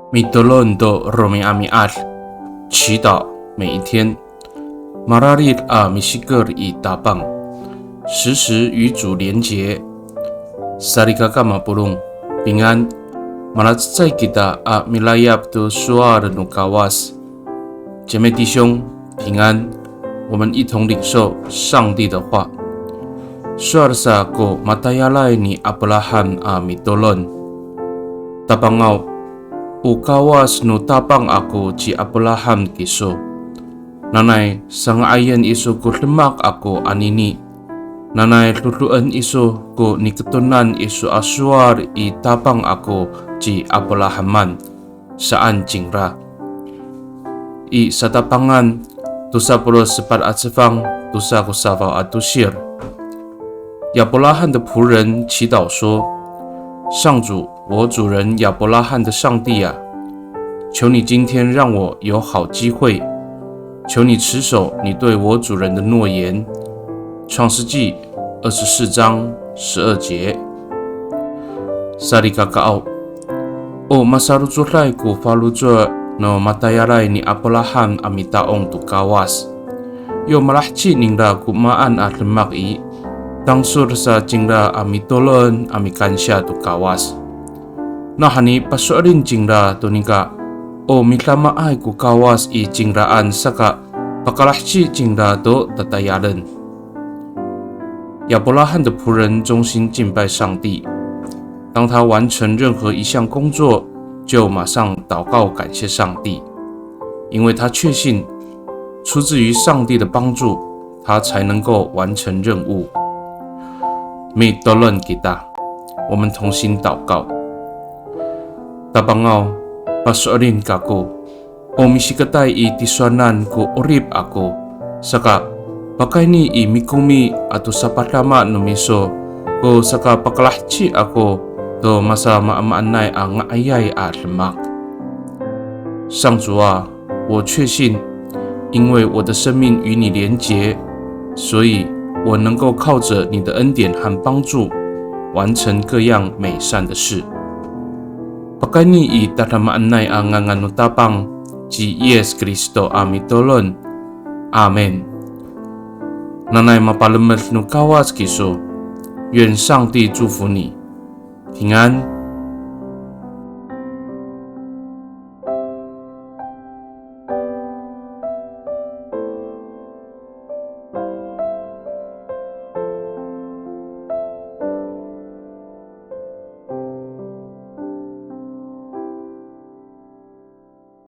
Mitolondo Romi Amiat 祈祷每一天 Mararit Misiker i Tabang 时时与主连结 Sarikaka Mapulung 平安 Malatsai kita Milayap to Suar Nukawas 姐妹弟兄平安，我们一同领受上帝的话。Suar sa ko matayalay ni Abraham Mitolon Tabangao Ukawas no tapang ako ci Abraham kiso. Nanay sangayan iso ko lemak ako anini. Nanay luluan iso ko nikatunan iso aswar i tapang ako ci Abrahaman saan jingra. I sa tapangan tusa pulo sepat atsifang tusa ko safaw atusir. 亚伯拉罕的仆人祈祷说：上主，我主人亚伯拉罕的上帝啊，求你今天让我有好机会，求你持守你对我主人的诺言。创世纪24章12节。Sarikakao o masarujulay ko falujua no matayalay ni Abraham amitaong tukawas. Yo malahchi ningra kumaan at lemak tangsur sa jingra Mitolon amikansya tukawas. Nahani pasuarin jingra tunika o mitlama ay kukawas i jingraan saka pakalahchi jingra do tatayalan. 亚伯拉罕的仆人忠心敬拜上帝，当他完成任何一项工作，就马上祷告感谢上帝，因为他确信出自于上帝的帮助，他才能够完成任务。Mitolon kita， 我们同心祷告。Tabangao pasuarin kako, o misikatay i tiswanan ko orip ako, saka pakai ni i mikumi atau sapatama numiso ko saka pakalahchi ako to masa maamaanay ang ayay at lemak。上主啊，我确信，因为我的生命与你连结，所以我能够靠着你的恩典和帮助，完成各样美善的事。Pakai ni i tatamaanay ang nganganutapang ji Yes Kristo Mitolon. Amen。Nanay mapalamat no kawas kiso，愿上帝祝福你，平安。